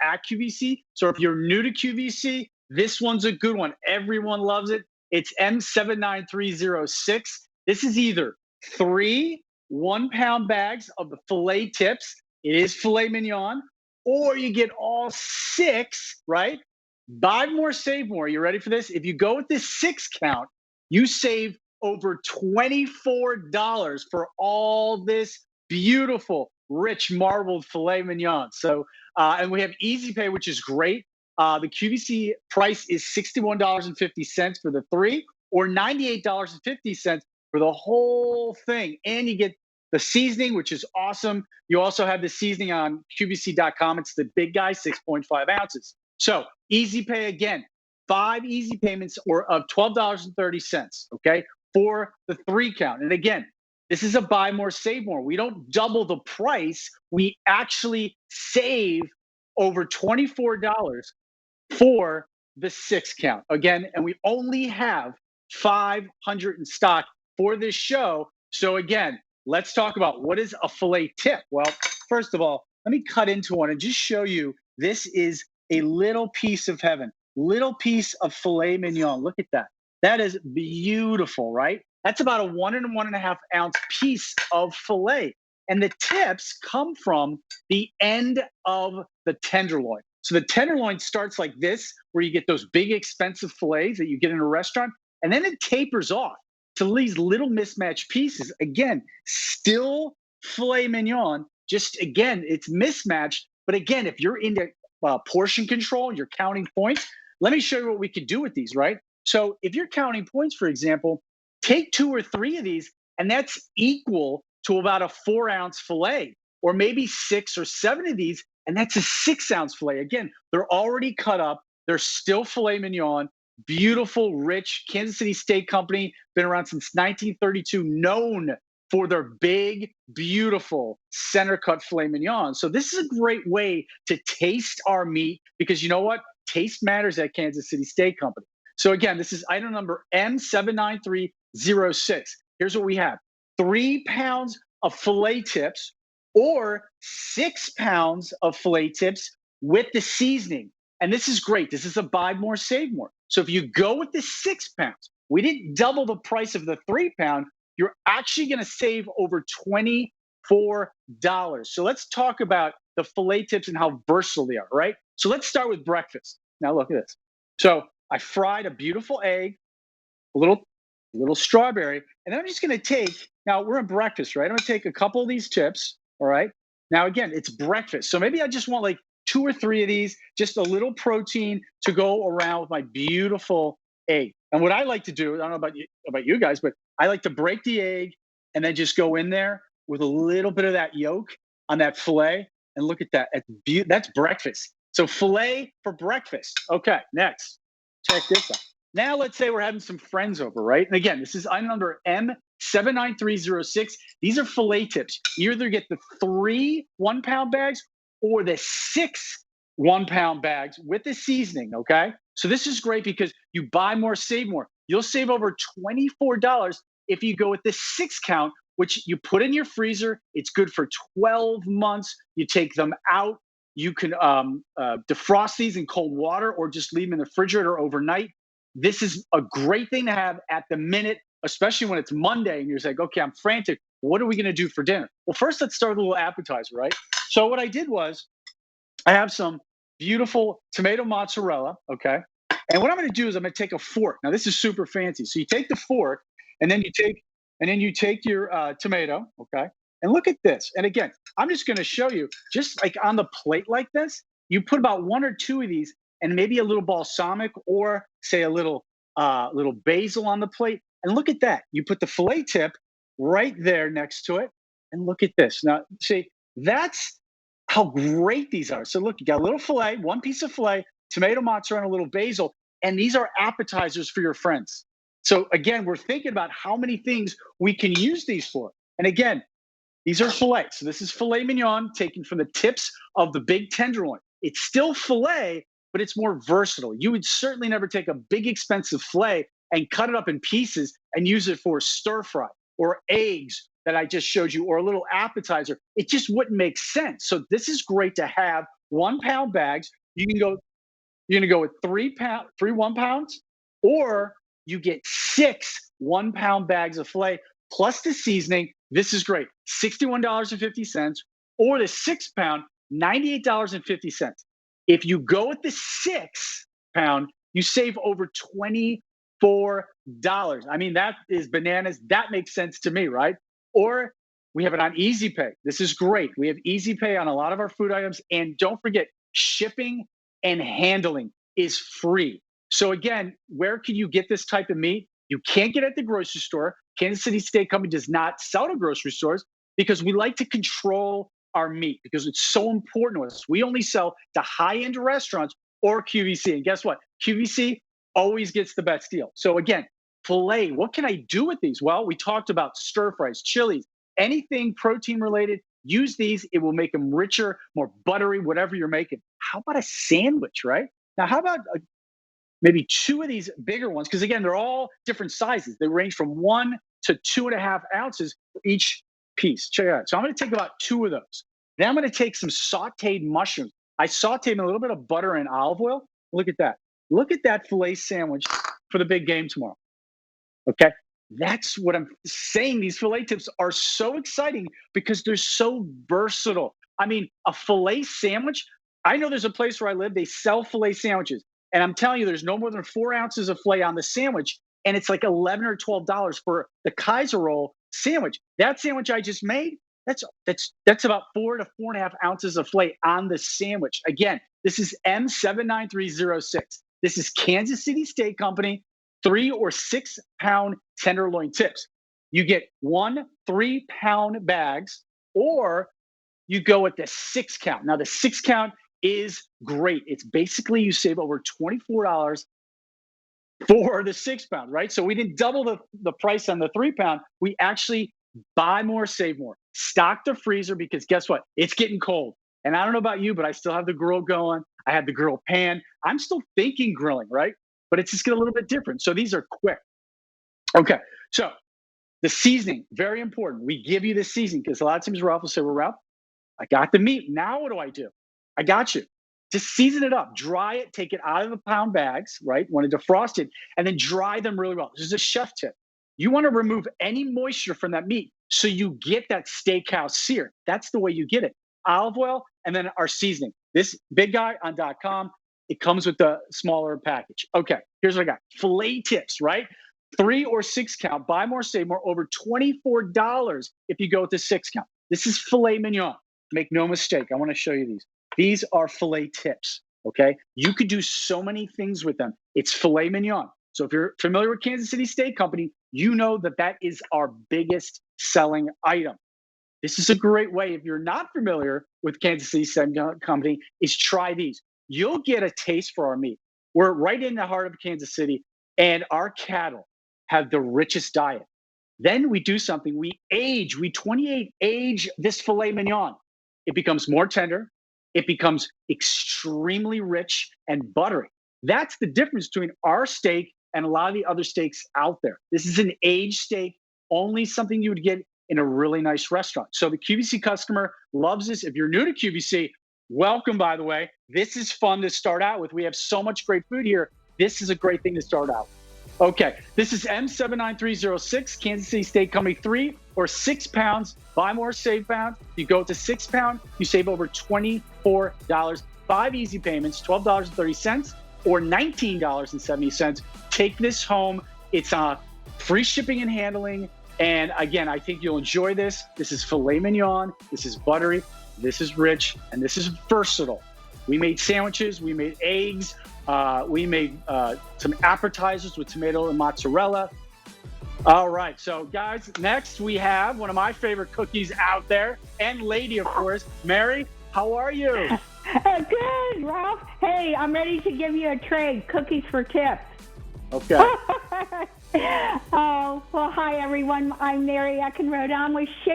at QVC. So if you're new to QVC, this one's a good one. Everyone loves it. It's M79306. This is either 3 1-pound bags of the filet tips. It is filet mignon, or you get all 6, right? Buy more, save more. You ready for this? If you go with this 6 count, you save over $24 for all this beautiful, rich, marbled filet mignon. So, and we have Easy Pay, which is great. The QVC price is $61.50 for the 3, or $98.50 for the whole thing. And you get the seasoning, which is awesome. You also have the seasoning on QVC.com. It's the big guy, 6.5 ounces. So Easy Pay, again, 5 easy payments or of $12.30, okay, for the 3 count. And again, this is a buy more, save more. We don't double the price. We actually save over $24 for the 6 count. Again, and we only have 500 in stock for this show. So again, let's talk about what is a filet tip. Well, first of all, let me cut into one and just show you this is a little piece of heaven, little piece of filet mignon. Look at that. That is beautiful, right? That's about a 1 and 1.5 ounce piece of filet. And the tips come from the end of the tenderloin. So the tenderloin starts like this, where you get those big expensive fillets that you get in a restaurant, and then it tapers off to these little mismatched pieces. Again, still filet mignon, just again, it's mismatched. But again, if you're into portion control, you're counting points, let me show you what we could do with these, right? So if you're counting points, for example, take 2 or 3 of these, and that's equal to about a 4-ounce filet, or maybe 6 or 7 of these, and that's a 6-ounce filet. Again, they're already cut up. They're still filet mignon, beautiful, rich. Kansas City Steak Company, been around since 1932, known for their big, beautiful center cut filet mignon. So this is a great way to taste our meat, because you know what? Taste matters at Kansas City Steak Company. So again, this is item number M79306. Here's what we have. 3 pounds of filet tips, or 6 pounds of filet tips with the seasoning. And this is great. This is a buy more, save more. So if you go with the 6 pounds, we didn't double the price of the 3 pound. You're actually going to save over $24. So let's talk about the filet tips and how versatile they are, right? So let's start with breakfast. Now look at this. So I fried a beautiful egg, a little strawberry, and then I'm just going to take, now we're in breakfast, right? I'm going to take a couple of these tips, all right? Now again, it's breakfast. So maybe I just want like 2 or 3 of these, just a little protein to go around with my beautiful egg. And what I like to do, I don't know about you guys, but I like to break the egg and then just go in there with a little bit of that yolk on that filet. And look at that. That's breakfast. So filet for breakfast. Okay, next. Check this out. Now let's say we're having some friends over, right? And again, this is item number M79306. These are filet tips. You either get the 3 1-pound bags or the 6 1-pound bags with the seasoning, okay? So this is great because you buy more, save more. You'll save over $24 if you go with the 6 count, which you put in your freezer. It's good for 12 months. You take them out. You can defrost these in cold water or just leave them in the refrigerator overnight. This is a great thing to have at the minute, especially when it's Monday and you're like, okay, I'm frantic. What are we going to do for dinner? Well, first, let's start with a little appetizer, right? So what I did was I have some beautiful tomato mozzarella, okay? And what I'm going to do is I'm going to take a fork. Now, this is super fancy. So you take the fork, and then you take your tomato, okay? And look at this. And again, I'm just going to show you, just like on the plate like this, you put about 1 or 2 of these, and maybe a little balsamic, or say a little basil on the plate. And look at that. You put the filet tip right there next to it. And look at this. Now, see, that's how great these are. So look, you got a little filet, 1 piece of filet, tomato mozzarella, and a little basil. And these are appetizers for your friends. So again, we're thinking about how many things we can use these for. And again, these are filet. So this is filet mignon taken from the tips of the big tenderloin. It's still filet, but it's more versatile. You would certainly never take a big expensive filet and cut it up in pieces and use it for stir fry or eggs that I just showed you, or a little appetizer. It just wouldn't make sense. So this is great to have 1 pound bags. You're gonna go with 3 1 pounds, or you get 6 1 pound bags of filet plus the seasoning. This is great. $61.50, or the 6 pound, $98.50. If you go with the 6 pound, you save over $24. I mean, that is bananas. That makes sense to me, right? Or we have it on Easy Pay. This is great. We have Easy Pay on a lot of our food items. And don't forget, shipping and handling is free. So again, where can you get this type of meat? You can't get it at the grocery store. Kansas City Steak Company does not sell to grocery stores because we like to control our meat because it's so important to us. We only sell to high-end restaurants or QVC. And guess what? QVC always gets the best deal. So again, filet, what can I do with these? Well, we talked about stir fries, chilies, anything protein related. Use these. It will make them richer, more buttery, whatever you're making. How about a sandwich, right? Now, how about maybe 2 of these bigger ones? Because again, they're all different sizes. They range from 1 to 2.5 ounces for each piece. Check it out. So I'm going to take about 2 of those. Then I'm going to take some sauteed mushrooms. I sauteed in a little bit of butter and olive oil. Look at that. Look at that filet sandwich for the big game tomorrow. Okay. That's what I'm saying. These filet tips are so exciting because they're so versatile. I mean, a filet sandwich, I know there's a place where I live, they sell filet sandwiches. And I'm telling you, there's no more than 4 ounces of filet on the sandwich. And it's like $11 or $12 for the Kaiser roll sandwich. That sandwich I just made, that's about 4 to 4.5 ounces of filet on the sandwich. Again, this is M79306. This is Kansas City Steak Company, 3 or 6 pound tenderloin tips. You get 1 3-pound bags, or you go with the 6 count. Now, the 6 count is great. It's basically you save over $24 for the 6 pound, right? So we didn't double the price on the 3 pound. We actually buy more, save more. Stock the freezer because guess what? It's getting cold. And I don't know about you, but I still have the grill going. I have the grill pan. I'm still thinking grilling, right? But it's just get a little bit different. So these are quick. Okay. So the seasoning, very important. We give you the seasoning because a lot of times Ralph will say, well, Ralph, I got the meat. Now what do? I got you. Just season it up, dry it, take it out of the pound bags, right? Want to defrost it, and then dry them really well. This is a chef tip. You want to remove any moisture from that meat so you get that steakhouse sear. That's the way you get it. Olive oil, and then our seasoning. This big guy on .com, it comes with the smaller package. Okay, here's what I got. Filet tips, right? 3 or 6 count, buy more, save more, over $24 if you go with the 6 count. This is filet mignon. Make no mistake, I want to show you these. These are filet tips, okay? You could do so many things with them. It's filet mignon. So if you're familiar with Kansas City Steak Company, you know that that is our biggest selling item. This is a great way, if you're not familiar with Kansas City Steak Company, is try these. You'll get a taste for our meat. We're right in the heart of Kansas City, and our cattle have the richest diet. Then we do something. We 28 age this filet mignon. It becomes more tender. It becomes extremely rich and buttery. That's the difference between our steak and a lot of the other steaks out there. This is an aged steak, only something you would get in a really nice restaurant. So the QVC customer loves this. If you're new to QVC, welcome, by the way. This is fun to start out with. We have so much great food here. This is a great thing to start out with. Okay, this is M79306, Kansas City Steak Company, 3 or 6 pounds. Buy more, save pounds. You go to 6 pound, you save over $24. 5 easy payments, $12.30 or $19.70. Take this home. It's free shipping and handling. And again, I think you'll enjoy this. This is filet mignon. This is buttery. This is rich. And this is versatile. We made sandwiches. We made eggs. We made some appetizers with tomato and mozzarella. All right. So, guys, next we have one of my favorite cookies out there, and lady, of course. Mary, how are you? Good, Ralph. Hey, I'm ready to give you a trade. Cookies for tips. Okay. Oh, well, hi, everyone. I'm Mary Eckenrode. I'm with